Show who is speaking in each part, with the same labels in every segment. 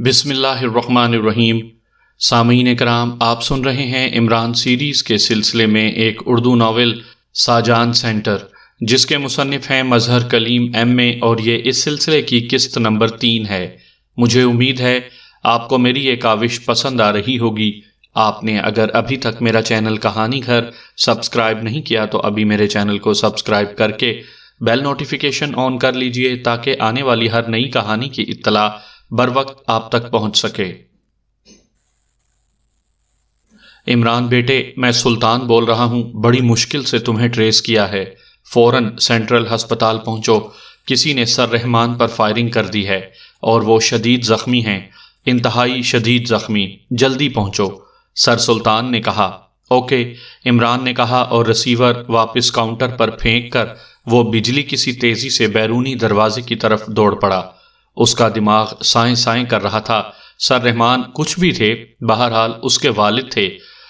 Speaker 1: بسم اللہ الرحمن الرحیم۔ سامعین کرام، آپ سن رہے ہیں عمران سیریز کے سلسلے میں ایک اردو ناول ساجان سینٹر، جس کے مصنف ہیں مظہر کلیم ایم اے، اور یہ اس سلسلے کی قسط نمبر 3 ہے۔ مجھے امید ہے آپ کو میری یہ کاوش پسند آ رہی ہوگی۔ آپ نے اگر ابھی تک میرا چینل کہانی گھر سبسکرائب نہیں کیا تو ابھی میرے چینل کو سبسکرائب کر کے بیل نوٹیفیکیشن آن کر لیجئے، تاکہ آنے والی ہر نئی کہانی کی اطلاع بر وقت آپ تک پہنچ سکے۔ عمران بیٹے، میں سلطان بول رہا ہوں، بڑی مشکل سے تمہیں ٹریس کیا ہے۔ فوراً سینٹرل ہسپتال پہنچو، کسی نے سر رحمان پر فائرنگ کر دی ہے اور وہ شدید زخمی ہیں، انتہائی شدید زخمی، جلدی پہنچو، سر سلطان نے کہا۔ اوکے، عمران نے کہا، اور ریسیور واپس کاؤنٹر پر پھینک کر وہ بجلی کسی تیزی سے بیرونی دروازے کی طرف دوڑ پڑا۔ اس کا دماغ سائیں سائیں کر رہا تھا۔ سر رحمان کچھ بھی تھے، بہرحال اس کے والد تھے،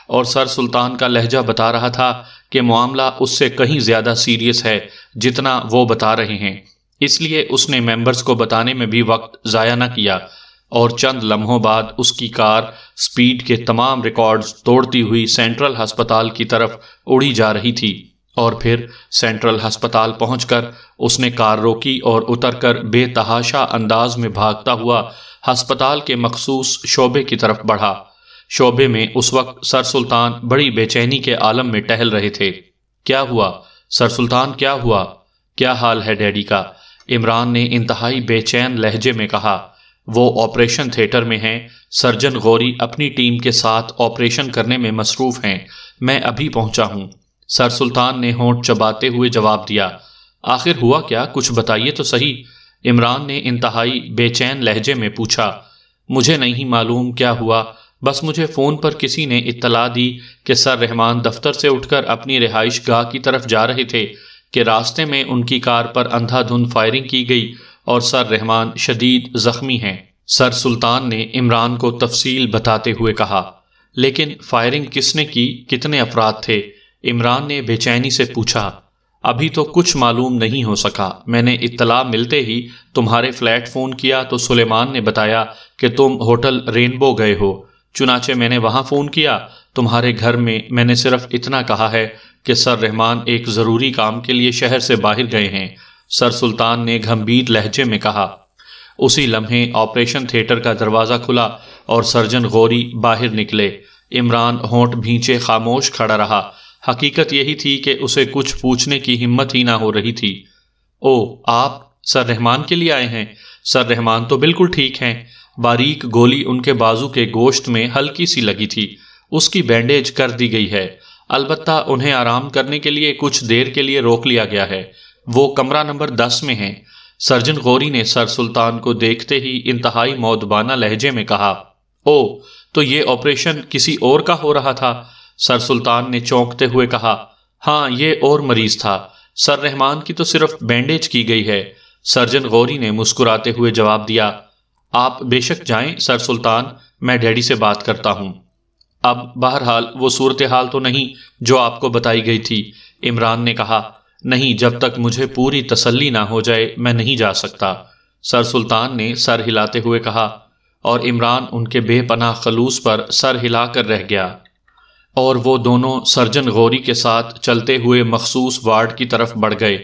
Speaker 1: اور سر سلطان کا لہجہ بتا رہا تھا کہ معاملہ اس سے کہیں زیادہ سیریس ہے جتنا وہ بتا رہے ہیں۔ اس لیے اس نے ممبرز کو بتانے میں بھی وقت ضائع نہ کیا، اور چند لمحوں بعد اس کی کار سپیڈ کے تمام ریکارڈز توڑتی ہوئی سینٹرل ہسپتال کی طرف اڑی جا رہی تھی۔ اور پھر سینٹرل ہسپتال پہنچ کر اس نے کار روکی اور اتر کر بے تحاشا انداز میں بھاگتا ہوا ہسپتال کے مخصوص شعبے کی طرف بڑھا۔ شعبے میں اس وقت سر سلطان بڑی بے چینی کے عالم میں ٹہل رہے تھے۔ کیا ہوا سر سلطان، کیا ہوا؟ کیا حال ہے ڈیڈی کا؟ عمران نے انتہائی بے چین لہجے میں کہا۔ وہ آپریشن تھیٹر میں ہیں، سرجن غوری اپنی ٹیم کے ساتھ آپریشن کرنے میں مصروف ہیں، میں ابھی پہنچا ہوں، سر سلطان نے ہونٹ چباتے ہوئے جواب دیا۔ آخر ہوا کیا؟ کچھ بتائیے تو صحیح، عمران نے انتہائی بے چین لہجے میں پوچھا۔ مجھے نہیں معلوم کیا ہوا، بس مجھے فون پر کسی نے اطلاع دی کہ سر رحمان دفتر سے اٹھ کر اپنی رہائش گاہ کی طرف جا رہے تھے کہ راستے میں ان کی کار پر اندھا دھند فائرنگ کی گئی اور سر رحمان شدید زخمی ہیں، سر سلطان نے عمران کو تفصیل بتاتے ہوئے کہا۔ لیکن فائرنگ کس نے کی؟ کتنے افراد تھے؟ عمران نے بے چینی سے پوچھا۔ ابھی تو کچھ معلوم نہیں ہو سکا، میں نے اطلاع ملتے ہی تمہارے فلیٹ فون کیا تو سلیمان نے بتایا کہ تم ہوٹل رینبو گئے ہو، چنانچہ میں نے وہاں فون کیا۔ تمہارے گھر میں نے صرف اتنا کہا ہے کہ سر رحمان ایک ضروری کام کے لیے شہر سے باہر گئے ہیں، سر سلطان نے گھمبیر لہجے میں کہا۔ اسی لمحے آپریشن تھیٹر کا دروازہ کھلا اور سرجن غوری باہر نکلے۔ عمران ہونٹ بھینچے خاموش کھڑا رہا۔ حقیقت یہی تھی کہ اسے کچھ پوچھنے کی ہمت ہی نہ ہو رہی تھی۔ او، آپ سر رحمان کے لیے آئے ہیں؟ سر رحمان تو بالکل ٹھیک ہیں، باریک گولی ان کے بازو کے گوشت میں ہلکی سی لگی تھی، اس کی بینڈیج کر دی گئی ہے، البتہ انہیں آرام کرنے کے لیے کچھ دیر کے لیے روک لیا گیا ہے، وہ کمرہ نمبر 10 میں ہیں، سرجن غوری نے سر سلطان کو دیکھتے ہی انتہائی مؤدبانہ لہجے میں کہا۔ او، تو یہ آپریشن کسی اور کا ہو رہا تھا؟ سر سلطان نے چونکتے ہوئے کہا۔ ہاں، یہ اور مریض تھا، سر رحمان کی تو صرف بینڈیج کی گئی ہے، سرجن غوری نے مسکراتے ہوئے جواب دیا۔ آپ بے شک جائیں سر سلطان، میں ڈیڈی سے بات کرتا ہوں۔ اب بہرحال وہ صورتحال تو نہیں جو آپ کو بتائی گئی تھی، عمران نے کہا۔ نہیں، جب تک مجھے پوری تسلی نہ ہو جائے میں نہیں جا سکتا، سر سلطان نے سر ہلاتے ہوئے کہا، اور عمران ان کے بے پناہ خلوص پر سر ہلا کر رہ گیا، اور وہ دونوں سرجن غوری کے ساتھ چلتے ہوئے مخصوص وارڈ کی طرف بڑھ گئے،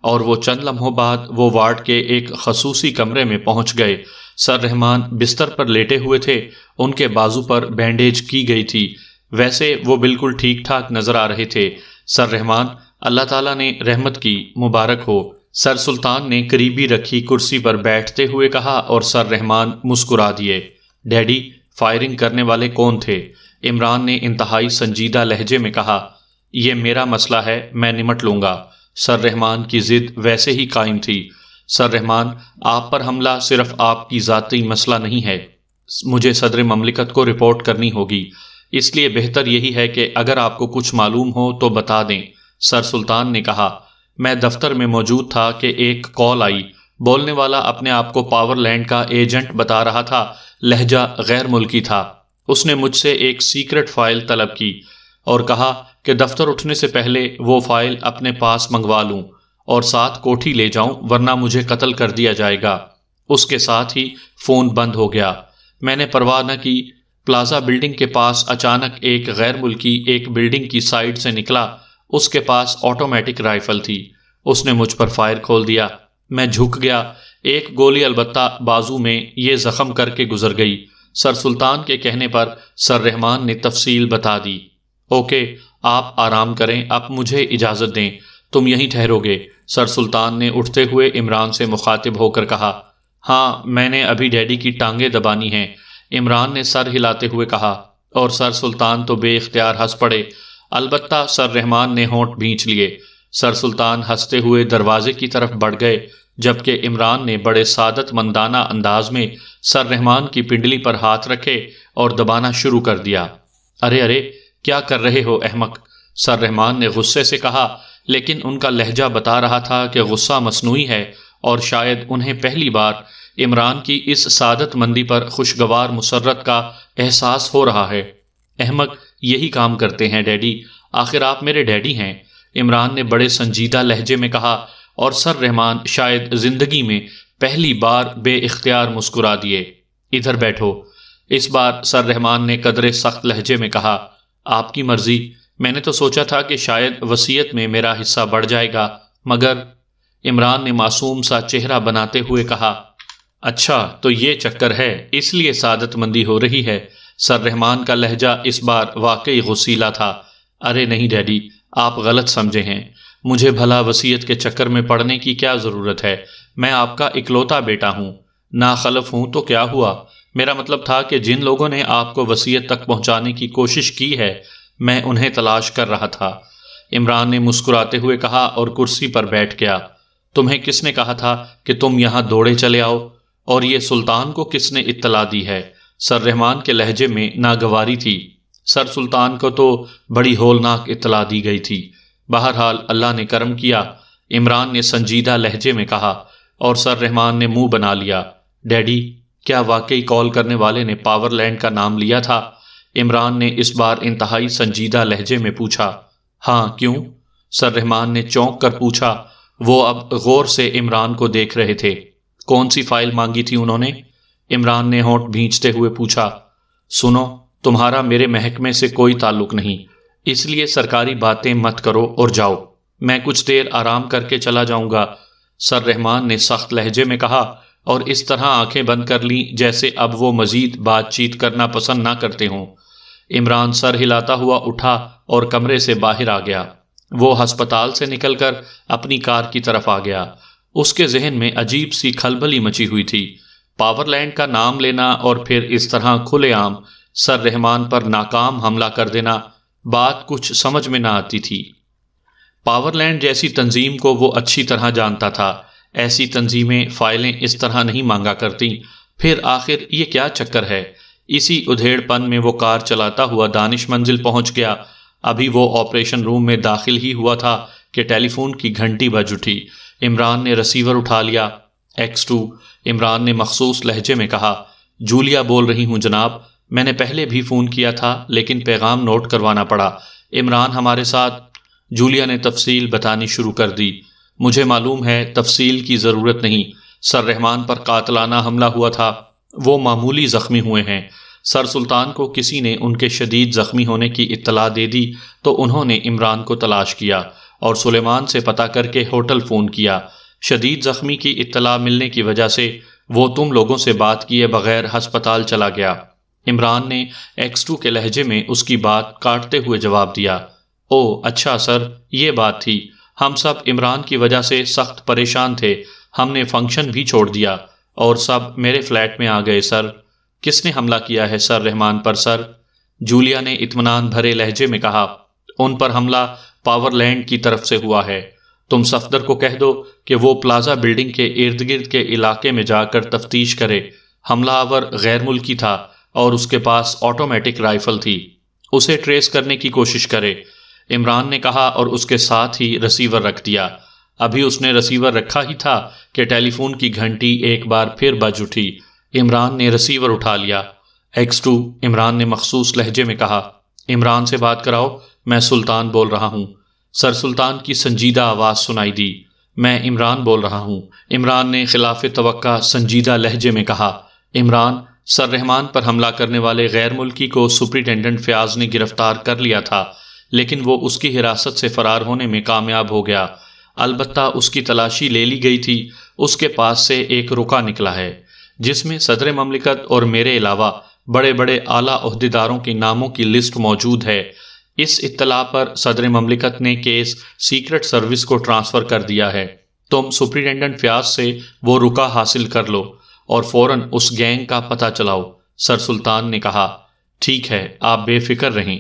Speaker 1: اور وہ چند لمحوں بعد وہ وارڈ کے ایک خصوصی کمرے میں پہنچ گئے۔ سر رحمان بستر پر لیٹے ہوئے تھے، ان کے بازو پر بینڈیج کی گئی تھی، ویسے وہ بالکل ٹھیک ٹھاک نظر آ رہے تھے۔ سر رحمان، اللہ تعالیٰ نے رحمت کی، مبارک ہو، سر سلطان نے قریبی رکھی کرسی پر بیٹھتے ہوئے کہا، اور سر رحمان مسکرا دیے۔ ڈیڈی، فائرنگ کرنے والے کون تھے؟ عمران نے انتہائی سنجیدہ لہجے میں کہا۔ یہ میرا مسئلہ ہے، میں نمٹ لوں گا، سر رحمان کی ضد ویسے ہی قائم تھی۔ سر رحمان، آپ پر حملہ صرف آپ کی ذاتی مسئلہ نہیں ہے، مجھے صدر مملکت کو رپورٹ کرنی ہوگی، اس لیے بہتر یہی ہے کہ اگر آپ کو کچھ معلوم ہو تو بتا دیں، سر سلطان نے کہا۔ میں دفتر میں موجود تھا کہ ایک کال آئی، بولنے والا اپنے آپ کو پاور لینڈ کا ایجنٹ بتا رہا تھا، لہجہ غیر ملکی تھا۔ اس نے مجھ سے ایک سیکرٹ فائل طلب کی اور کہا کہ دفتر اٹھنے سے پہلے وہ فائل اپنے پاس منگوا لوں اور ساتھ کوٹھی لے جاؤں، ورنہ مجھے قتل کر دیا جائے گا۔ اس کے ساتھ ہی فون بند ہو گیا۔ میں نے پرواہ نہ کی، پلازا بلڈنگ کے پاس اچانک ایک غیر ملکی ایک بلڈنگ کی سائیڈ سے نکلا، اس کے پاس آٹومیٹک رائفل تھی، اس نے مجھ پر فائر کھول دیا، میں جھک گیا، ایک گولی البتہ بازو میں یہ زخم کر کے گزر گئی۔ سر سلطان کے کہنے پر سر رحمان نے تفصیل بتا دی۔ اوکے، آپ آرام کریں، اب مجھے اجازت دیں، تم یہیں ٹھہرو گے؟ سر سلطان نے اٹھتے ہوئے عمران سے مخاطب ہو کر کہا۔ ہاں، میں نے ابھی ڈیڈی کی ٹانگیں دبانی ہیں، عمران نے سر ہلاتے ہوئے کہا، اور سر سلطان تو بے اختیار ہنس پڑے۔ البتہ سر رحمان نے ہونٹ بھینچ لیے۔ سر سلطان ہنستے ہوئے دروازے کی طرف بڑھ گئے، جبکہ عمران نے بڑے سعادت مندانہ انداز میں سر رحمان کی پنڈلی پر ہاتھ رکھے اور دبانا شروع کر دیا۔ ارے ارے، کیا کر رہے ہو احمق؟ سر رحمان نے غصے سے کہا، لیکن ان کا لہجہ بتا رہا تھا کہ غصہ مصنوعی ہے اور شاید انہیں پہلی بار عمران کی اس سعادت مندی پر خوشگوار مسرت کا احساس ہو رہا ہے۔ احمق یہی کام کرتے ہیں ڈیڈی، آخر آپ میرے ڈیڈی ہیں، عمران نے بڑے سنجیدہ لہجے میں کہا، اور سر رحمان شاید زندگی میں پہلی بار بے اختیار مسکرا دیے۔ ادھر بیٹھو۔ اس بار سر رحمان نے قدرے سخت لہجے میں کہا، آپ کی مرضی، میں نے تو سوچا تھا کہ شاید وصیت میں میرا حصہ بڑھ جائے گا، مگر عمران نے معصوم سا چہرہ بناتے ہوئے کہا، اچھا تو یہ چکر ہے، اس لیے سعادت مندی ہو رہی ہے۔ سر رحمان کا لہجہ اس بار واقعی غصیلا تھا۔ ارے نہیں ڈیڈی، آپ غلط سمجھے ہیں، مجھے بھلا وصیت کے چکر میں پڑنے کی کیا ضرورت ہے؟ میں آپ کا اکلوتا بیٹا ہوں، ناخلف ہوں تو کیا ہوا؟ میرا مطلب تھا کہ جن لوگوں نے آپ کو وصیت تک پہنچانے کی کوشش کی ہے، میں انہیں تلاش کر رہا تھا، عمران نے مسکراتے ہوئے کہا اور کرسی پر بیٹھ گیا۔ تمہیں کس نے کہا تھا کہ تم یہاں دوڑے چلے آؤ؟ اور یہ سلطان کو کس نے اطلاع دی ہے؟ سر رحمان کے لہجے میں ناگواری تھی۔ سر سلطان کو تو بڑی ہولناک اطلاع دی گئی تھی۔ بہرحال اللہ نے کرم کیا، عمران نے سنجیدہ لہجے میں کہا، اور سر رحمان نے منہ بنا لیا۔ ڈیڈی، کیا واقعی کال کرنے والے نے پاور لینڈ کا نام لیا تھا؟ عمران نے اس بار انتہائی سنجیدہ لہجے میں پوچھا۔ ہاں، کیوں؟ سر رحمان نے چونک کر پوچھا۔ وہ اب غور سے عمران کو دیکھ رہے تھے۔ کون سی فائل مانگی تھی انہوں نے؟ عمران نے ہونٹ بھینچتے ہوئے پوچھا۔ سنو، تمہارا میرے محکمے سے کوئی تعلق نہیں، اس لیے سرکاری باتیں مت کرو اور جاؤ، میں کچھ دیر آرام کر کے چلا جاؤں گا، سر رحمان نے سخت لہجے میں کہا، اور اس طرح آنکھیں بند کر لیں جیسے اب وہ مزید بات چیت کرنا پسند نہ کرتے ہوں۔ عمران سر ہلاتا ہوا اٹھا اور کمرے سے باہر آ گیا۔ وہ ہسپتال سے نکل کر اپنی کار کی طرف آ گیا۔ اس کے ذہن میں عجیب سی کھلبلی مچی ہوئی تھی۔ پاور لینڈ کا نام لینا اور پھر اس طرح کھلے عام سر رحمان پر ناکام حملہ کر دینا، بات کچھ سمجھ میں نہ آتی تھی۔ پاور لینڈ جیسی تنظیم کو وہ اچھی طرح جانتا تھا، ایسی تنظیمیں فائلیں اس طرح نہیں مانگا کرتیں۔ پھر آخر یہ کیا چکر ہے؟ اسی ادھیڑ پن میں وہ کار چلاتا ہوا دانش منزل پہنچ گیا۔ ابھی وہ آپریشن روم میں داخل ہی ہوا تھا کہ ٹیلی فون کی گھنٹی بج اٹھی۔ عمران نے ریسیور اٹھا لیا۔ X2، عمران نے مخصوص لہجے میں کہا۔ جولیا بول رہی ہوں جناب، میں نے پہلے بھی فون کیا تھا لیکن پیغام نوٹ کروانا پڑا۔ عمران ہمارے ساتھ، جولیا نے تفصیل بتانی شروع کر دی۔ مجھے معلوم ہے، تفصیل کی ضرورت نہیں، سر رحمان پر قاتلانہ حملہ ہوا تھا، وہ معمولی زخمی ہوئے ہیں۔ سر سلطان کو کسی نے ان کے شدید زخمی ہونے کی اطلاع دے دی تو انہوں نے عمران کو تلاش کیا اور سلیمان سے پتہ کر کے ہوٹل فون کیا۔ شدید زخمی کی اطلاع ملنے کی وجہ سے وہ تم لوگوں سے بات کیے بغیر ہسپتال چلا گیا۔ عمران نے X2 کے لہجے میں اس کی بات کاٹتے ہوئے جواب دیا۔ او اچھا سر، یہ بات تھی، ہم سب عمران کی وجہ سے سخت پریشان تھے، ہم نے فنکشن بھی چھوڑ دیا اور سب میرے فلیٹ میں آ گئے سر۔ کس نے حملہ کیا ہے سر رحمان پر سر؟ جولیا نے اطمینان بھرے لہجے میں کہا۔ ان پر حملہ پاور لینڈ کی طرف سے ہوا ہے، تم صفدر کو کہہ دو کہ وہ پلازا بلڈنگ کے ارد گرد کے علاقے میں جا کر تفتیش کرے۔ حملہ آور غیر ملکی تھا اور اس کے پاس آٹومیٹک رائفل تھی، اسے ٹریس کرنے کی کوشش کرے، عمران نے کہا اور اس کے ساتھ ہی ریسیور رکھ دیا۔ ابھی اس نے ریسیور رکھا ہی تھا کہ ٹیلی فون کی گھنٹی ایک بار پھر بج اٹھی۔ عمران نے ریسیور اٹھا لیا۔ X2، عمران نے مخصوص لہجے میں کہا۔ عمران سے بات کراؤ، میں سلطان بول رہا ہوں۔ سر سلطان کی سنجیدہ آواز سنائی دی۔ میں عمران بول رہا ہوں، عمران نے خلاف توقع سنجیدہ لہجے میں کہا۔ عمران، سر رحمان پر حملہ کرنے والے غیر ملکی کو سپرنٹینڈنٹ فیاض نے گرفتار کر لیا تھا، لیکن وہ اس کی حراست سے فرار ہونے میں کامیاب ہو گیا۔ البتہ اس کی تلاشی لے لی گئی تھی۔ اس کے پاس سے ایک رکا نکلا ہے جس میں صدر مملکت اور میرے علاوہ بڑے بڑے اعلیٰ عہدیداروں کے ناموں کی لسٹ موجود ہے۔ اس اطلاع پر صدر مملکت نے کیس سیکرٹ سروس کو ٹرانسفر کر دیا ہے۔ تم سپرنٹینڈنٹ فیاض سے وہ رکا حاصل کر لو اور فوراً اس گینگ کا پتہ چلاؤ، سر سلطان نے کہا۔ ٹھیک ہے، آپ بے فکر رہیں،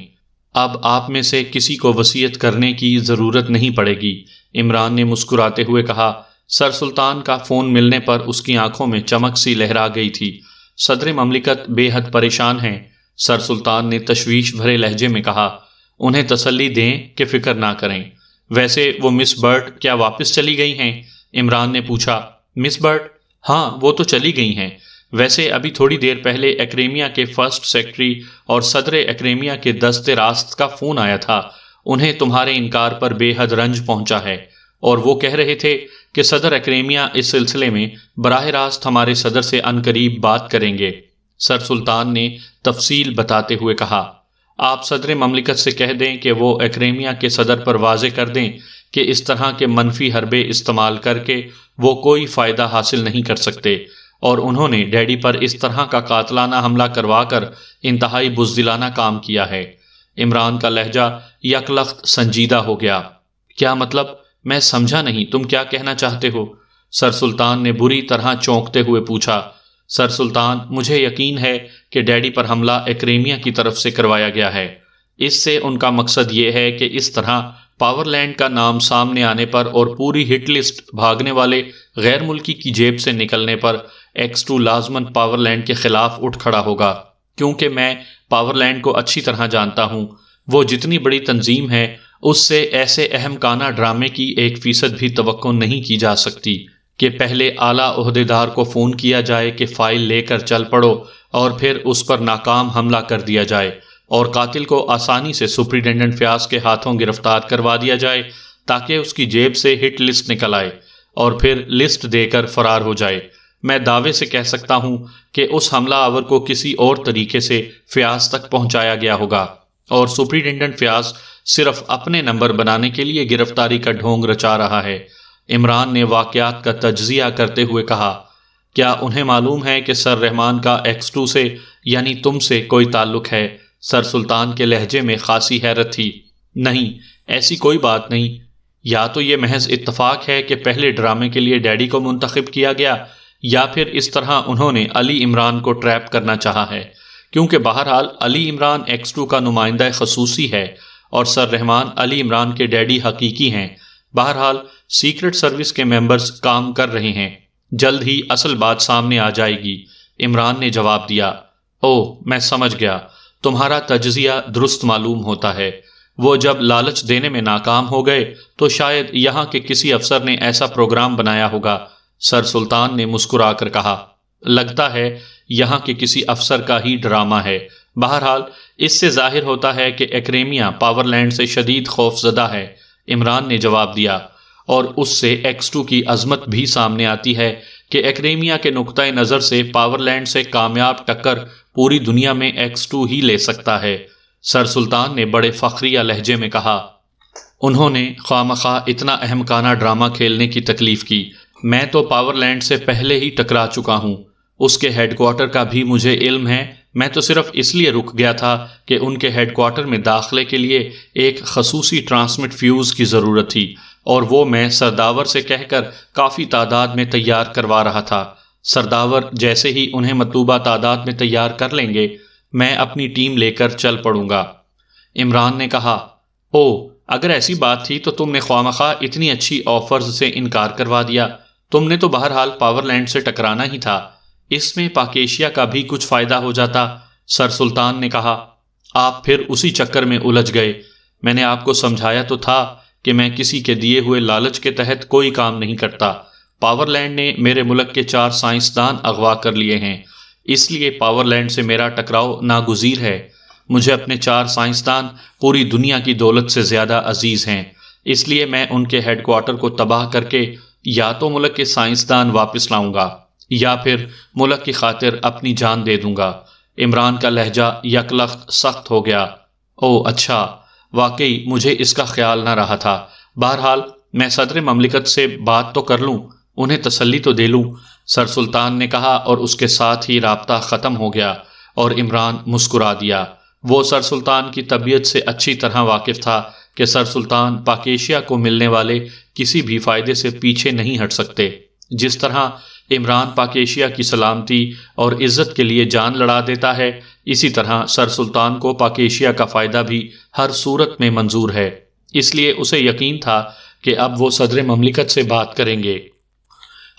Speaker 1: اب آپ میں سے کسی کو وصیت کرنے کی ضرورت نہیں پڑے گی، عمران نے مسکراتے ہوئے کہا۔ سر سلطان کا فون ملنے پر اس کی آنکھوں میں چمک سی لہرا گئی تھی۔ صدر مملکت بے حد پریشان ہیں، سر سلطان نے تشویش بھرے لہجے میں کہا۔ انہیں تسلی دیں کہ فکر نہ کریں۔ ویسے وہ مس برٹ کیا واپس چلی گئی ہیں؟ عمران نے پوچھا۔ مس برٹ؟ ہاں، وہ تو چلی گئی ہیں۔ ویسے ابھی تھوڑی دیر پہلے ایکریمیا کے فرسٹ سیکرٹری اور صدر ایکریمیا کے دست راست کا فون آیا تھا۔ انہیں تمہارے انکار پر بے حد رنج پہنچا ہے اور وہ کہہ رہے تھے کہ صدر ایکریمیا اس سلسلے میں براہ راست ہمارے صدر سے عنقریب بات کریں گے، سر سلطان نے تفصیل بتاتے ہوئے کہا۔ آپ صدر مملکت سے کہہ دیں کہ وہ ایکریمیا کے صدر پر واضح کر دیں کہ اس طرح کے منفی حربے استعمال کر کے وہ کوئی فائدہ حاصل نہیں کر سکتے، اور انہوں نے ڈیڈی پر اس طرح کا قاتلانہ حملہ کروا کر انتہائی بزدلانہ کام کیا ہے۔ عمران کا لہجہ یکلخت سنجیدہ ہو گیا۔ کیا مطلب؟ میں سمجھا نہیں، تم کیا کہنا چاہتے ہو؟ سر سلطان نے بری طرح چونکتے ہوئے پوچھا۔ سر سلطان، مجھے یقین ہے کہ ڈیڈی پر حملہ ایکریمیا کی طرف سے کروایا گیا ہے۔ اس سے ان کا مقصد یہ ہے کہ اس طرح پاور لینڈ کا نام سامنے آنے پر اور پوری ہٹ لسٹ بھاگنے والے غیر ملکی کی جیب سے نکلنے پر X2 لازماً پاور لینڈ کے خلاف اٹھ کھڑا ہوگا، کیونکہ میں پاور لینڈ کو اچھی طرح جانتا ہوں۔ وہ جتنی بڑی تنظیم ہے، اس سے ایسے اہم کانہ ڈرامے کی 1% بھی توقع نہیں کی جا سکتی کہ پہلے اعلیٰ عہدیدار کو فون کیا جائے کہ فائل لے کر چل پڑو اور پھر اس پر ناکام حملہ کر دیا جائے اور قاتل کو آسانی سے سپرنٹینڈنٹ فیاض کے ہاتھوں گرفتار کروا دیا جائے تاکہ اس کی جیب سے ہٹ لسٹ نکل آئے اور پھر لسٹ دے کر فرار ہو جائے۔ میں دعوے سے کہہ سکتا ہوں کہ اس حملہ آور کو کسی اور طریقے سے فیاض تک پہنچایا گیا ہوگا اور سپرنٹینڈنٹ فیاض صرف اپنے نمبر بنانے کے لیے گرفتاری کا ڈھونگ رچا رہا ہے۔ عمران نے واقعات کا تجزیہ کرتے ہوئے کہا۔ کیا انہیں معلوم ہے کہ سر رحمان کا X2 سے یعنی تم سے کوئی تعلق ہے؟ سر سلطان کے لہجے میں خاصی حیرت تھی۔ نہیں، ایسی کوئی بات نہیں۔ یا تو یہ محض اتفاق ہے کہ پہلے ڈرامے کے لیے ڈیڈی کو منتخب کیا گیا، یا پھر اس طرح انہوں نے علی عمران کو ٹریپ کرنا چاہا ہے، کیونکہ بہرحال علی عمران X2 کا نمائندہ خصوصی ہے اور سر رحمان علی عمران کے ڈیڈی حقیقی ہیں۔ بہرحال سیکرٹ سروس کے ممبرز کام کر رہے ہیں، جلد ہی اصل بات سامنے آ جائے گی، عمران نے جواب دیا۔ اوہ، میں سمجھ گیا، تمہارا تجزیہ درست معلوم ہوتا ہے۔ وہ جب لالچ دینے میں ناکام ہو گئے تو شاید یہاں کے کسی افسر نے ایسا پروگرام بنایا ہوگا، سر سلطان نے مسکرا کر کہا۔ لگتا ہے یہاں کے کسی افسر کا ہی ڈرامہ ہے۔ بہرحال اس سے ظاہر ہوتا ہے کہ ایکریمیا پاور لینڈ سے شدید خوف زدہ ہے، عمران نے جواب دیا، اور اس سے X2 کی عظمت بھی سامنے آتی ہے کہ ایکریمیا کے نقطۂ نظر سے پاور لینڈ سے کامیاب ٹکر پوری دنیا میں X2 ہی لے سکتا ہے، سر سلطان نے بڑے فخریہ لہجے میں کہا۔ انہوں نے خوامخواہ اتنا احمقانہ ڈرامہ کھیلنے کی تکلیف کی۔ میں تو پاور لینڈ سے پہلے ہی ٹکرا چکا ہوں، اس کے ہیڈ کوارٹر کا بھی مجھے علم ہے۔ میں تو صرف اس لیے رک گیا تھا کہ ان کے ہیڈ کوارٹر میں داخلے کے لیے ایک خصوصی ٹرانسمٹ فیوز کی ضرورت تھی، اور وہ میں سرداور سے کہہ کر کافی تعداد میں تیار کروا رہا تھا۔ سرداور جیسے ہی انہیں مطلوبہ تعداد میں تیار کر لیں گے، میں اپنی ٹیم لے کر چل پڑوں گا، عمران نے کہا۔ اوہ، اگر ایسی بات تھی تو تم نے خوامخواہ اتنی اچھی آفرز سے انکار کروا دیا۔ تم نے تو بہرحال پاور لینڈ سے ٹکرانا ہی تھا، اس میں پاکیشیا کا بھی کچھ فائدہ ہو جاتا، سر سلطان نے کہا۔ آپ پھر اسی چکر میں الجھ گئے۔ میں نے آپ کو سمجھایا تو تھا کہ میں کسی کے دیے ہوئے لالچ کے تحت کوئی کام نہیں کرتا۔ پاور لینڈ نے میرے ملک کے 4 سائنسدان اغوا کر لیے ہیں، اس لیے پاور لینڈ سے میرا ٹکراؤ ناگزیر ہے۔ مجھے اپنے 4 سائنسدان پوری دنیا کی دولت سے زیادہ عزیز ہیں، اس لیے میں ان کے ہیڈ کوارٹر کو تباہ کر کے یا تو ملک کے سائنسدان واپس لاؤں گا یا پھر ملک کی خاطر اپنی جان دے دوں گا۔ عمران کا لہجہ یکلخت سخت ہو گیا۔ او اچھا، واقعی مجھے اس کا خیال نہ رہا تھا۔ بہرحال میں صدر مملکت سے بات تو کر لوں، انہیں تسلی تو دے لوں، سر سلطان نے کہا، اور اس کے ساتھ ہی رابطہ ختم ہو گیا اور عمران مسکرا دیا۔ وہ سر سلطان کی طبیعت سے اچھی طرح واقف تھا کہ سر سلطان پاک ایشیا کو ملنے والے کسی بھی فائدے سے پیچھے نہیں ہٹ سکتے۔ جس طرح عمران پاک ایشیا کی سلامتی اور عزت کے لیے جان لڑا دیتا ہے، اسی طرح سر سلطان کو پاک ایشیا کا فائدہ بھی ہر صورت میں منظور ہے۔ اس لیے اسے یقین تھا کہ اب وہ صدر مملکت سے بات کریں گے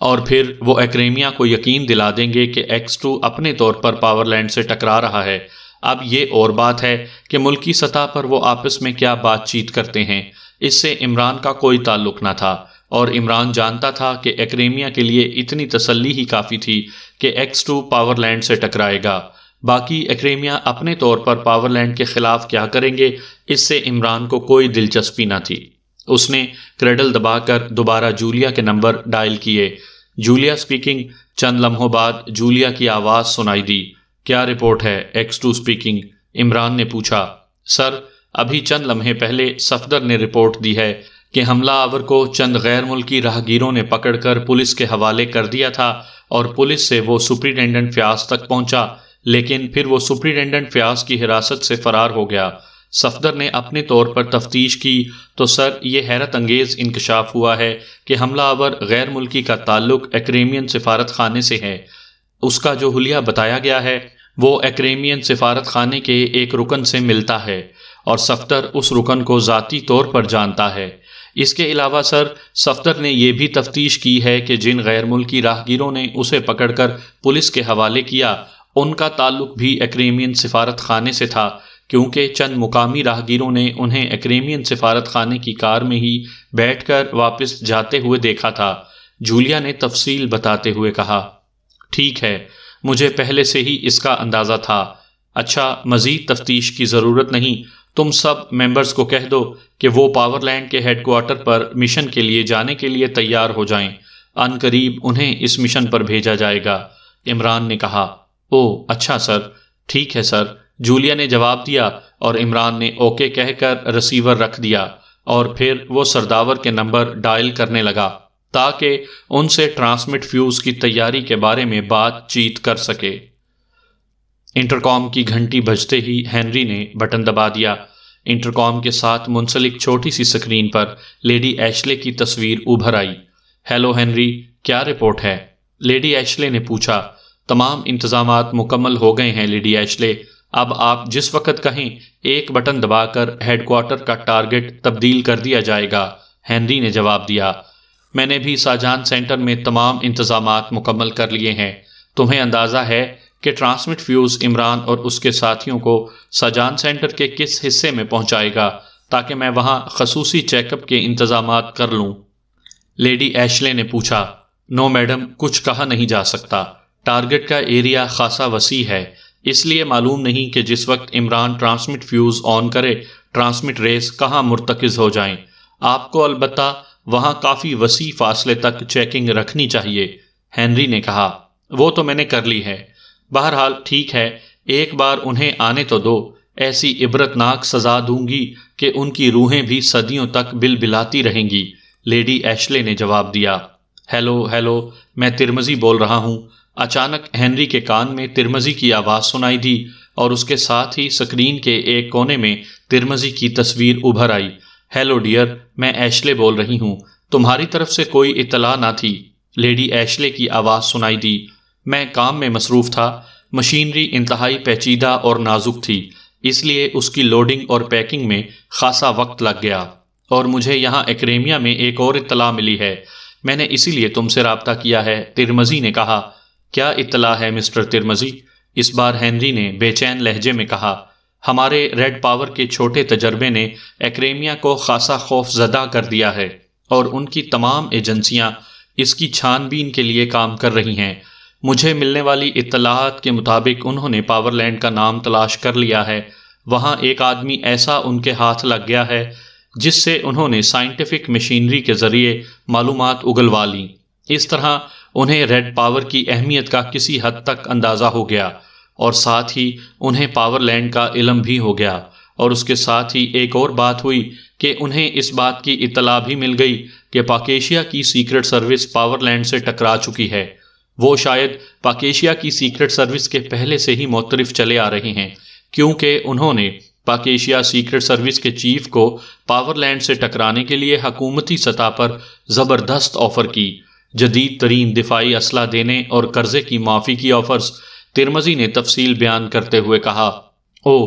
Speaker 1: اور پھر وہ ایکریمیا کو یقین دلا دیں گے کہ X2 اپنے طور پر پاور لینڈ سے ٹکرا رہا ہے۔ اب یہ اور بات ہے کہ ملکی سطح پر وہ آپس میں کیا بات چیت کرتے ہیں، اس سے عمران کا کوئی تعلق نہ تھا، اور عمران جانتا تھا کہ ایکریمیا کے لیے اتنی تسلی ہی کافی تھی کہ X2 پاور لینڈ سے ٹکرائے گا۔ باقی ایکریمیا اپنے طور پر پاور لینڈ کے خلاف کیا کریں گے، اس سے عمران کو کوئی دلچسپی نہ تھی۔ اس نے کریڈل دبا کر دوبارہ جولیا کے نمبر ڈائل کیے۔ Julia speaking. چند لمحوں بعد جولیا کی آواز سنائی دی۔ کیا رپورٹ ہے؟ X2 speaking. عمران نے پوچھا۔ سر، ابھی چند لمحے پہلے صفدر نے رپورٹ دی ہے کہ حملہ آور کو چند غیر ملکی راہگیروں نے پکڑ کر پولیس کے حوالے کر دیا تھا، اور پولیس سے وہ سپرنٹینڈنٹ فیاض تک پہنچا، لیکن پھر وہ سپرنٹینڈنٹ فیاض کی حراست سے فرار ہو گیا۔ صفدر نے اپنے طور پر تفتیش کی تو سر، یہ حیرت انگیز انکشاف ہوا ہے کہ حملہ آور غیر ملکی کا تعلق ایکریمین سفارت خانے سے ہے۔ اس کا جو حلیہ بتایا گیا ہے وہ ایکریمین سفارت خانے کے ایک رکن سے ملتا ہے، اور صفدر اس رکن کو ذاتی طور پر جانتا ہے۔ اس کے علاوہ سر، صفدر نے یہ بھی تفتیش کی ہے کہ جن غیر ملکی راہگیروں نے اسے پکڑ کر پولیس کے حوالے کیا، ان کا تعلق بھی ایکریمین سفارت خانے سے تھا، کیونکہ چند مقامی راہگیروں نے انہیں ایکریمین سفارت خانے کی کار میں ہی بیٹھ کر واپس جاتے ہوئے دیکھا تھا۔ جولیا نے تفصیل بتاتے ہوئے کہا۔ ٹھیک ہے، مجھے پہلے سے ہی اس کا اندازہ تھا۔ اچھا، مزید تفتیش کی ضرورت نہیں، تم سب ممبرز کو کہہ دو کہ وہ پاور لینڈ کے ہیڈ کوارٹر پر مشن کے لیے جانے کے لیے تیار ہو جائیں۔ ان قریب انہیں اس مشن پر بھیجا جائے گا۔ عمران نے کہا۔ او اچھا سر، ٹھیک ہے سر، جولیا نے جواب دیا، اور عمران نے اوکے کہہ کر ریسیور رکھ دیا، اور پھر وہ سرداور کے نمبر ڈائل کرنے لگا تاکہ ان سے ٹرانسمٹ فیوز کی تیاری کے بارے میں بات چیت کر سکے۔ انٹرکام کی گھنٹی بجتے ہی ہنری نے بٹن دبا دیا۔ انٹرکام کے ساتھ منسلک چھوٹی سی سکرین پر لیڈی ایشلے کی تصویر ابھر آئی۔ ہیلو ہنری، کیا رپورٹ ہے؟ لیڈی ایشلے نے پوچھا۔ تمام انتظامات مکمل ہو گئے ہیں لیڈی ایشلے، اب آپ جس وقت کہیں ایک بٹن دبا کر ہیڈ کوارٹر کا ٹارگٹ تبدیل کر دیا جائے گا، ہنری نے جواب دیا۔ میں نے بھی ساجان سینٹر میں تمام انتظامات مکمل کر لیے ہیں۔ تمہیں اندازہ ہے کہ ٹرانسمٹ فیوز عمران اور اس کے ساتھیوں کو ساجان سینٹر کے کس حصے میں پہنچائے گا تاکہ میں وہاں خصوصی چیک اپ کے انتظامات کر لوں؟ لیڈی ایشلے نے پوچھا۔ نو میڈم، کچھ کہا نہیں جا سکتا۔ ٹارگٹ کا ایریا خاصا وسیع ہے، اس لیے معلوم نہیں کہ جس وقت عمران ٹرانسمٹ فیوز آن کرے ٹرانسمٹ ریز کہاں مرتکز ہو جائیں۔ آپ کو البتہ وہاں کافی وسیع فاصلے تک چیکنگ رکھنی چاہیے، ہنری نے کہا۔ وہ تو میں نے کر لی ہے۔ بہرحال ٹھیک ہے، ایک بار انہیں آنے تو دو، ایسی عبرتناک سزا دوں گی کہ ان کی روحیں بھی صدیوں تک بلبلاتی رہیں گی، لیڈی ایشلے نے جواب دیا۔ ہیلو، میں ترمزی بول رہا ہوں۔ اچانک ہنری کے کان میں ترمزی کی آواز سنائی دی، اور اس کے ساتھ ہی سکرین کے ایک کونے میں ترمزی کی تصویر ابھر آئی۔ ہیلو ڈیئر، میں ایشلے بول رہی ہوں، تمہاری طرف سے کوئی اطلاع نہ تھی، لیڈی ایشلے کی آواز سنائی دی۔ میں کام میں مصروف تھا، مشینری انتہائی پیچیدہ اور نازک تھی، اس لیے اس کی لوڈنگ اور پیکنگ میں خاصا وقت لگ گیا، اور مجھے یہاں ایکریمیا میں ایک اور اطلاع ملی ہے، میں نے اسی لیے تم سے رابطہ کیا ہے، ترمزی نے کہا۔ کیا اطلاع ہے مسٹر ترمزی؟ اس بار ہنری نے بے چین لہجے میں کہا۔ ہمارے ریڈ پاور کے چھوٹے تجربے نے ایکریمیا کو خاصا خوف زدہ کر دیا ہے، اور ان کی تمام ایجنسیاں اس کی چھان بین کے لیے کام کر رہی ہیں۔ مجھے ملنے والی اطلاعات کے مطابق انہوں نے پاور لینڈ کا نام تلاش کر لیا ہے، وہاں ایک آدمی ایسا ان کے ہاتھ لگ گیا ہے جس سے انہوں نے سائنٹیفک مشینری کے ذریعے معلومات اگلوا لیں۔ اس طرح انہیں ریڈ پاور کی اہمیت کا کسی حد تک اندازہ ہو گیا، اور ساتھ ہی انہیں پاور لینڈ کا علم بھی ہو گیا، اور اس کے ساتھ ہی ایک اور بات ہوئی کہ انہیں اس بات کی اطلاع بھی مل گئی کہ پاکیشیا کی سیکرٹ سروس پاور لینڈ سے ٹکرا چکی ہے۔ وہ شاید پاکیشیا کی سیکرٹ سروس کے پہلے سے ہی معترف چلے آ رہے ہیں، کیونکہ انہوں نے پاکیشیا سیکرٹ سروس کے چیف کو پاور لینڈ سے ٹکرانے کے لیے حکومتی سطح پر زبردست آفر کی، جدید ترین دفاعی اسلحہ دینے اور قرضے کی معافی کی آفرز۔ ترمذی نے تفصیل بیان کرتے ہوئے کہا، او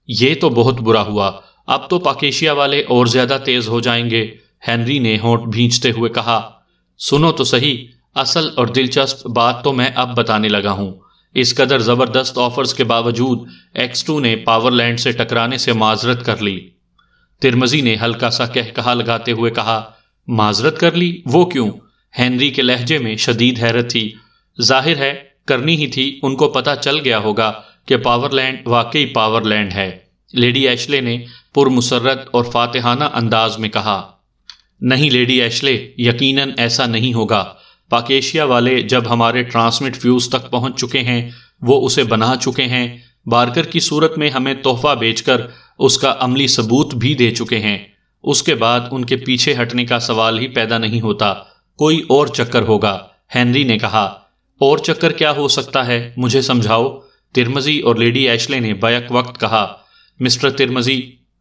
Speaker 1: یہ تو بہت برا ہوا، اب تو پاکیشیا والے اور زیادہ تیز ہو جائیں گے۔ ہنری نے ہونٹ بھینچتے ہوئے کہا، سنو تو صحیح، اصل اور دلچسپ بات تو میں اب بتانے لگا ہوں۔ اس قدر زبردست آفرز کے باوجود X2 نے پاور لینڈ سے ٹکرانے سے معذرت کر لی۔ ترمذی نے ہلکا سا کہا لگاتے ہوئے کہا، معذرت کر لی؟ وہ کیوں؟ ہنری کے لہجے میں شدید حیرت تھی۔ ظاہر ہے کرنی ہی تھی، ان کو پتہ چل گیا ہوگا کہ پاور لینڈ واقعی پاور لینڈ ہے۔ لیڈی ایشلے نے پرمسرت اور فاتحانہ انداز میں کہا، نہیں لیڈی ایشلے، یقیناً ایسا نہیں ہوگا۔ پاکیشیا والے جب ہمارے ٹرانسمٹ فیوز تک پہنچ چکے ہیں، وہ اسے بنا چکے ہیں، بارکر کی صورت میں ہمیں تحفہ بیچ کر اس کا عملی ثبوت بھی دے چکے ہیں۔ اس کے بعد ان کے پیچھے ہٹنے کا سوال ہی پیدا نہیں ہوتا، کوئی اور چکر ہوگا۔ ہنری نے کہا، اور چکر کیا ہو سکتا ہے، مجھے سمجھاؤ۔ ترمذی اور لیڈی ایشلے نے بیک وقت کہا، مسٹر ترمذی،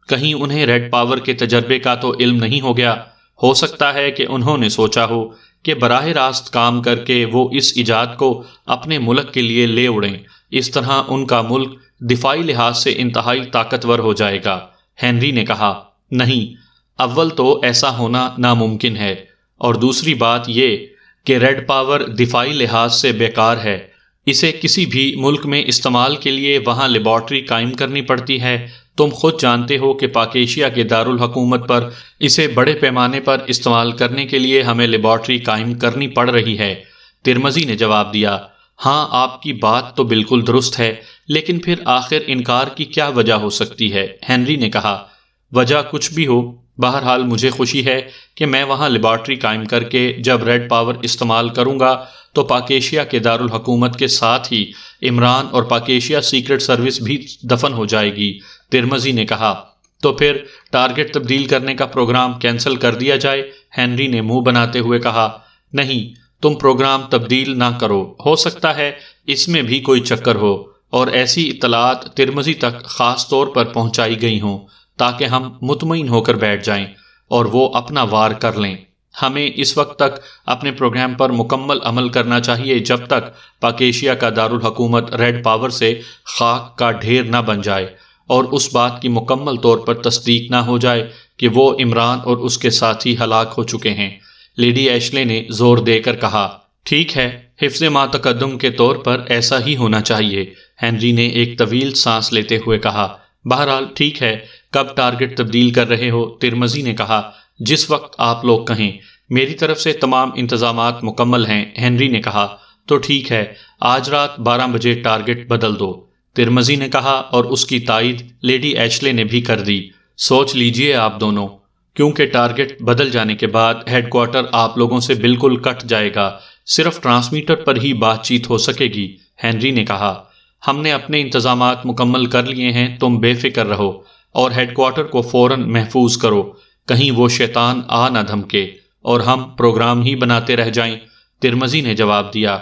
Speaker 1: کہیں انہیں ریڈ پاور کے تجربے کا تو علم نہیں ہو گیا؟ ہو سکتا ہے کہ انہوں نے سوچا ہو کہ براہ راست کام کر کے وہ اس ایجاد کو اپنے ملک کے لیے لے اڑیں، اس طرح ان کا ملک دفاعی لحاظ سے انتہائی طاقتور ہو جائے گا۔ ہنری نے کہا، نہیں، اول تو ایسا ہونا ناممکن ہے، اور دوسری بات یہ کہ ریڈ پاور دفاعی لحاظ سے بیکار ہے۔ اسے کسی بھی ملک میں استعمال کے لیے وہاں لیبارٹری قائم کرنی پڑتی ہے۔ تم خود جانتے ہو کہ پاکیشیا کے دارالحکومت پر اسے بڑے پیمانے پر استعمال کرنے کے لیے ہمیں لیبارٹری قائم کرنی پڑ رہی ہے۔ ترمذی نے جواب دیا، ہاں آپ کی بات تو بالکل درست ہے، لیکن پھر آخر انکار کی کیا وجہ ہو سکتی ہے؟ ہنری نے کہا، وجہ کچھ بھی ہو، بہرحال مجھے خوشی ہے کہ میں وہاں لیبارٹری قائم کر کے جب ریڈ پاور استعمال کروں گا تو پاکیشیا کے دارالحکومت کے ساتھ ہی عمران اور پاکیشیا سیکرٹ سروس بھی دفن ہو جائے گی۔ ترمذی نے کہا، تو پھر ٹارگٹ تبدیل کرنے کا پروگرام کینسل کر دیا جائے؟ ہنری نے منہ بناتے ہوئے کہا، نہیں، تم پروگرام تبدیل نہ کرو، ہو سکتا ہے اس میں بھی کوئی چکر ہو، اور ایسی اطلاعات ترمذی تک خاص طور پر پہنچائی گئی ہوں تاکہ ہم مطمئن ہو کر بیٹھ جائیں اور وہ اپنا وار کر لیں۔ ہمیں اس وقت تک اپنے پروگرام پر مکمل عمل کرنا چاہیے جب تک پاکیشیا کا دارالحکومت ریڈ پاور سے خاک کا ڈھیر نہ بن جائے اور اس بات کی مکمل طور پر تصدیق نہ ہو جائے کہ وہ عمران اور اس کے ساتھی ہلاک ہو چکے ہیں۔ لیڈی ایشلے نے زور دے کر کہا، ٹھیک ہے، حفظ ما تقدم کے طور پر ایسا ہی ہونا چاہیے۔ ہنری نے ایک طویل سانس لیتے ہوئے کہا، بہرحال ٹھیک ہے، کب ٹارگٹ تبدیل کر رہے ہو؟ ترمذی نے کہا، جس وقت آپ لوگ کہیں، میری طرف سے تمام انتظامات مکمل ہیں۔ ہنری نے کہا، تو ٹھیک ہے، آج رات 12 بجے ٹارگٹ بدل دو۔ ترمذی نے کہا، اور اس کی تائید لیڈی ایشلے نے بھی کر دی۔ سوچ لیجئے آپ دونوں، کیونکہ ٹارگٹ بدل جانے کے بعد ہیڈ کوارٹر آپ لوگوں سے بالکل کٹ جائے گا، صرف ٹرانسمیٹر پر ہی بات چیت ہو سکے گی۔ ہنری نے کہا، ہم نے اپنے انتظامات مکمل کر لیے ہیں، تم بے فکر رہو اور ہیڈ کوارٹر کو فوراً محفوظ کرو، کہیں وہ شیطان آ نہ دھمکے اور ہم پروگرام ہی بناتے رہ جائیں۔ ترمذی نے جواب دیا،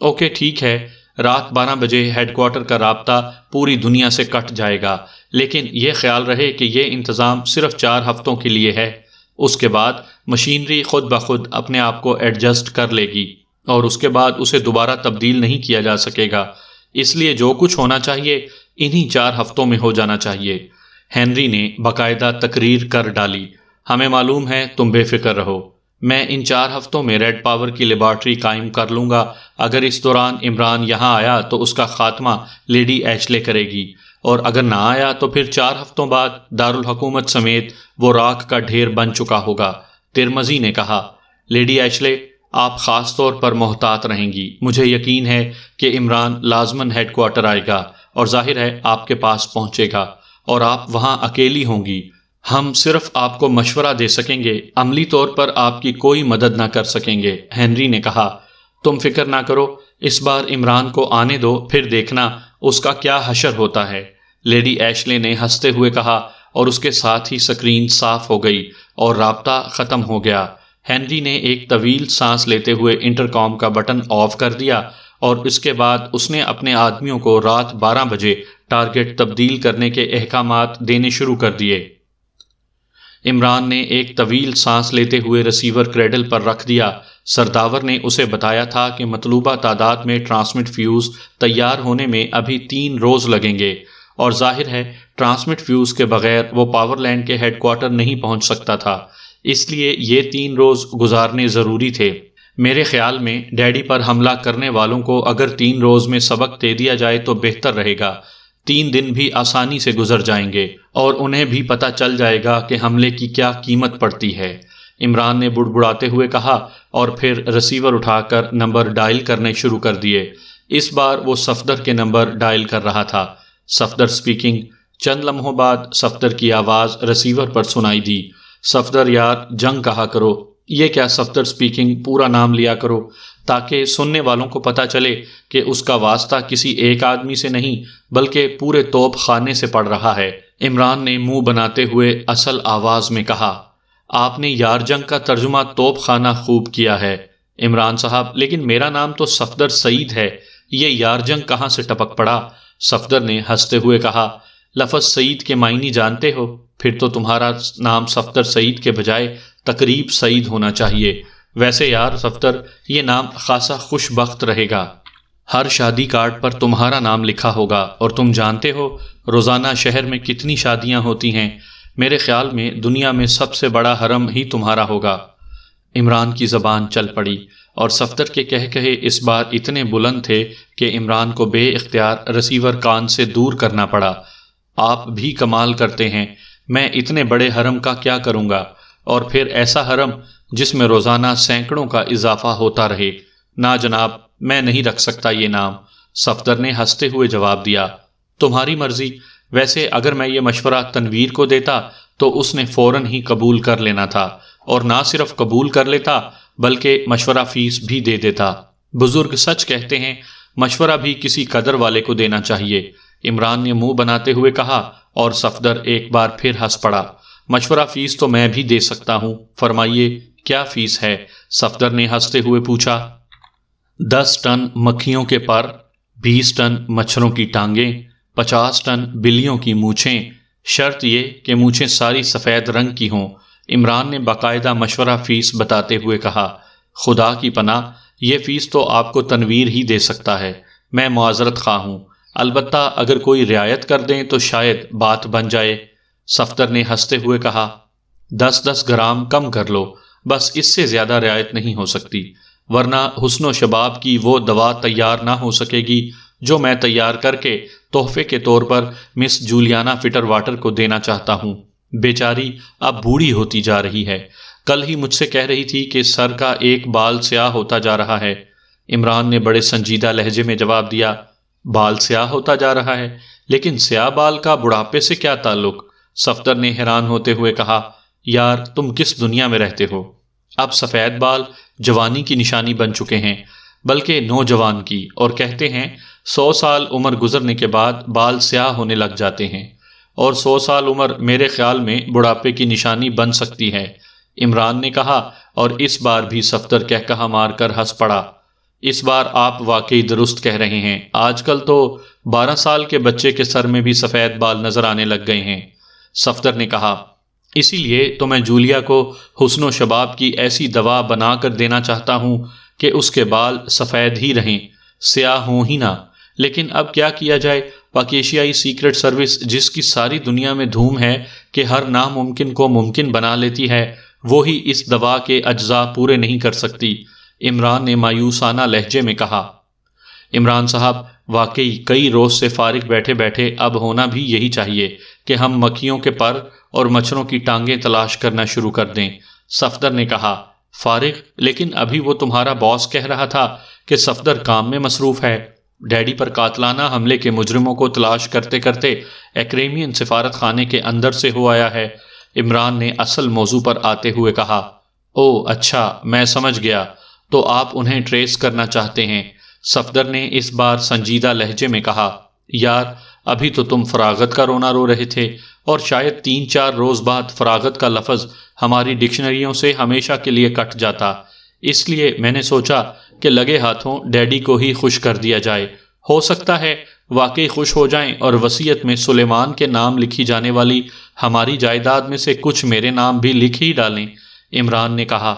Speaker 1: اوکے ٹھیک ہے، رات 12 بجے ہیڈ کوارٹر کا رابطہ پوری دنیا سے کٹ جائے گا، لیکن یہ خیال رہے کہ یہ انتظام صرف 4 ہفتوں کے لیے ہے۔ اس کے بعد مشینری خود بخود اپنے آپ کو ایڈجسٹ کر لے گی اور اس کے بعد اسے دوبارہ تبدیل نہیں کیا جا سکے گا، اس لیے جو کچھ ہونا چاہیے انہی 4 ہفتوں میں ہو جانا چاہیے۔ ہنری نے باقاعدہ تقریر کر ڈالی، ہمیں معلوم ہے، تم بے فکر رہو، میں ان 4 ہفتوں میں ریڈ پاور کی لیبارٹری قائم کر لوں گا۔ اگر اس دوران عمران یہاں آیا تو اس کا خاتمہ لیڈی ایشلے کرے گی، اور اگر نہ آیا تو پھر 4 ہفتوں بعد دارالحکومت سمیت وہ راکھ کا ڈھیر بن چکا ہوگا۔ ترمذی نے کہا، لیڈی ایشلے، آپ خاص طور پر محتاط رہیں گی، مجھے یقین ہے کہ عمران لازماً ہیڈ کوارٹر آئے گا اور ظاہر ہے آپ کے پاس پہنچے گا، اور آپ وہاں اکیلی ہوں گی۔ ہم صرف آپ کو مشورہ دے سکیں گے، عملی طور پر آپ کی کوئی مدد نہ کر سکیں گے۔ ہنری نے کہا، تم فکر نہ کرو، اس بار عمران کو آنے دو، پھر دیکھنا اس کا کیا حشر ہوتا ہے، لیڈی ایشلے نے ہنستے ہوئے کہا، اور اس کے ساتھ ہی سکرین صاف ہو گئی اور رابطہ ختم ہو گیا۔ ہنری نے ایک طویل سانس لیتے ہوئے انٹرکام کا بٹن آف کر دیا اور اس کے بعد اس نے اپنے آدمیوں کو رات 12 بجے ٹارگٹ تبدیل کرنے کے احکامات دینے شروع کر دیے۔ عمران نے ایک طویل سانس لیتے ہوئے ریسیور کریڈل پر رکھ دیا۔ سرداور نے اسے بتایا تھا کہ مطلوبہ تعداد میں ٹرانسمٹ فیوز تیار ہونے میں ابھی 3 روز لگیں گے، اور ظاہر ہے ٹرانسمٹ فیوز کے بغیر وہ پاور لینڈ کے ہیڈ کوارٹر نہیں پہنچ سکتا تھا، اس لیے یہ 3 روز گزارنے ضروری تھے۔ میرے خیال میں ڈیڈی پر حملہ کرنے والوں کو اگر 3 روز میں سبق دے دیا جائے تو بہتر رہے گا۔ 3 دن بھی آسانی سے گزر جائیں گے اور انہیں بھی پتہ چل جائے گا کہ حملے کی کیا قیمت پڑتی ہے، عمران نے بڑبڑاتے ہوئے کہا، اور پھر ریسیور اٹھا کر نمبر ڈائل کرنے شروع کر دیے۔ اس بار وہ صفدر کے نمبر ڈائل کر رہا تھا۔ صفدر سپیکنگ۔ چند لمحوں بعد صفدر کی آواز ریسیور پر سنائی دی۔ صفدر یار، جنگ کہا کرو۔ یہ کیا صفدر سپیکنگ، پورا نام لیا کرو تاکہ سننے والوں کو پتہ چلے کہ اس کا واسطہ کسی ایک آدمی سے نہیں بلکہ پورے توپ خانے سے پڑ رہا ہے، عمران نے منہ بناتے ہوئے اصل آواز میں کہا۔ آپ نے یار جنگ کا ترجمہ توپ خانہ خوب کیا ہے عمران صاحب، لیکن میرا نام تو صفدر سعید ہے، یہ یار جنگ کہاں سے ٹپک پڑا؟ صفدر نے ہنستے ہوئے کہا، لفظ سعید کے معنی جانتے ہو؟ پھر تو تمہارا نام صفدر سعید کے بجائے تقریب سعید ہونا چاہیے۔ ویسے یار صفدر، یہ نام خاصا خوش بخت رہے گا۔ ہر شادی کارڈ پر تمہارا نام لکھا ہوگا، اور تم جانتے ہو روزانہ شہر میں کتنی شادیاں ہوتی ہیں۔ میرے خیال میں دنیا میں سب سے بڑا حرم ہی تمہارا ہوگا۔ عمران کی زبان چل پڑی، اور صفدر کے کہے اس بار اتنے بلند تھے کہ عمران کو بے اختیار ریسیور کان سے دور کرنا پڑا۔ آپ بھی کمال کرتے ہیں، میں اتنے بڑے حرم کا کیا کروں گا، اور پھر ایسا حرم جس میں روزانہ سینکڑوں کا اضافہ ہوتا رہے۔ نا جناب، میں نہیں رکھ سکتا یہ نام، صفدر نے ہنستے ہوئے جواب دیا۔ تمہاری مرضی۔ ویسے اگر میں یہ مشورہ تنویر کو دیتا تو اس نے فوراً ہی قبول کر لینا تھا، اور نہ صرف قبول کر لیتا بلکہ مشورہ فیس بھی دے دیتا۔ بزرگ سچ کہتے ہیں، مشورہ بھی کسی قدر والے کو دینا چاہیے، عمران نے منہ بناتے ہوئے کہا، اور صفدر ایک بار پھر ہنس پڑا۔ مشورہ فیس تو میں بھی دے سکتا ہوں، فرمائیے کیا فیس ہے؟ صفدر نے ہنستے ہوئے پوچھا۔ 10 ٹن مکھیوں کے پر، 20 ٹن مچھروں کی ٹانگیں، 50 ٹن بلیوں کی مونچھیں، شرط یہ کہ مونچھیں ساری سفید رنگ کی ہوں، عمران نے باقاعدہ مشورہ فیس بتاتے ہوئے کہا۔ خدا کی پناہ، یہ فیس تو آپ کو تنویر ہی دے سکتا ہے، میں معذرت خواہ ہوں، البتہ اگر کوئی رعایت کر دیں تو شاید بات بن جائے۔ صفدر نے ہنستے ہوئے کہا، 10 گرام کم کر لو، بس اس سے زیادہ رعایت نہیں ہو سکتی، ورنہ حسن و شباب کی وہ دوا تیار نہ ہو سکے گی جو میں تیار کر کے تحفے کے طور پر مس جولیانا فٹر واٹر کو دینا چاہتا ہوں۔ بیچاری اب بوڑھی ہوتی جا رہی ہے، کل ہی مجھ سے کہہ رہی تھی کہ سر کا ایک بال سیاہ ہوتا جا رہا ہے۔ عمران نے بڑے سنجیدہ لہجے میں جواب دیا، بال سیاہ ہوتا جا رہا ہے، لیکن سیاہ بال کا بڑھاپے سے کیا تعلق؟ صفدر نے حیران ہوتے ہوئے کہا، یار تم کس دنیا میں رہتے ہو؟ اب سفید بال جوانی کی نشانی بن چکے ہیں، بلکہ نوجوان کی، اور کہتے ہیں 100 سال عمر گزرنے کے بعد بال سیاہ ہونے لگ جاتے ہیں، اور 100 سال عمر میرے خیال میں بڑھاپے کی نشانی بن سکتی ہے، عمران نے کہا، اور اس بار بھی صفدر کہکہا مار کر ہنس پڑا۔ اس بار آپ واقعی درست کہہ رہے ہیں، آج کل تو 12 سال کے بچے کے سر میں بھی سفید بال نظر آنے لگ گئے ہیں، صفدر نے کہا۔ اسی لیے تو میں جولیا کو حسن و شباب کی ایسی دوا بنا کر دینا چاہتا ہوں کہ اس کے بال سفید ہی رہیں، سیاہ ہوں ہی نہ۔ لیکن اب کیا کیا جائے، پاکیشیائی سیکرٹ سروس جس کی ساری دنیا میں دھوم ہے کہ ہر ناممکن کو ممکن بنا لیتی ہے، وہی اس دوا کے اجزاء پورے نہیں کر سکتی، عمران نے مایوسانہ لہجے میں کہا۔ عمران صاحب، واقعی کئی روز سے فارغ بیٹھے بیٹھے اب ہونا بھی یہی چاہیے کہ ہم مکھیوں کے پر اور مچھروں کی ٹانگیں تلاش کرنا شروع کر دیں، صفدر نے کہا۔ فارغ؟ لیکن ابھی وہ تمہارا باس کہہ رہا تھا کہ صفدر کام میں مصروف ہے، ڈیڈی پر قاتلانہ حملے کے مجرموں کو تلاش کرتے کرتے ایکریمین سفارت خانے کے اندر سے ہو آیا ہے، عمران نے اصل موضوع پر آتے ہوئے کہا۔ او اچھا، میں سمجھ گیا، تو آپ انہیں ٹریس کرنا چاہتے ہیں؟ صفدر نے اس بار سنجیدہ لہجے میں کہا، یار ابھی تو تم فراغت کا رونا رو رہے تھے، اور شاید 3-4 روز بعد فراغت کا لفظ ہماری ڈکشنریوں سے ہمیشہ کے لیے کٹ جاتا۔ اس لیے میں نے سوچا کہ لگے ہاتھوں ڈیڈی کو ہی خوش کر دیا جائے، ہو سکتا ہے واقعی خوش ہو جائیں اور وصیت میں سلیمان کے نام لکھی جانے والی ہماری جائیداد میں سے کچھ میرے نام بھی لکھ ہی ڈالیں۔ عمران نے کہا،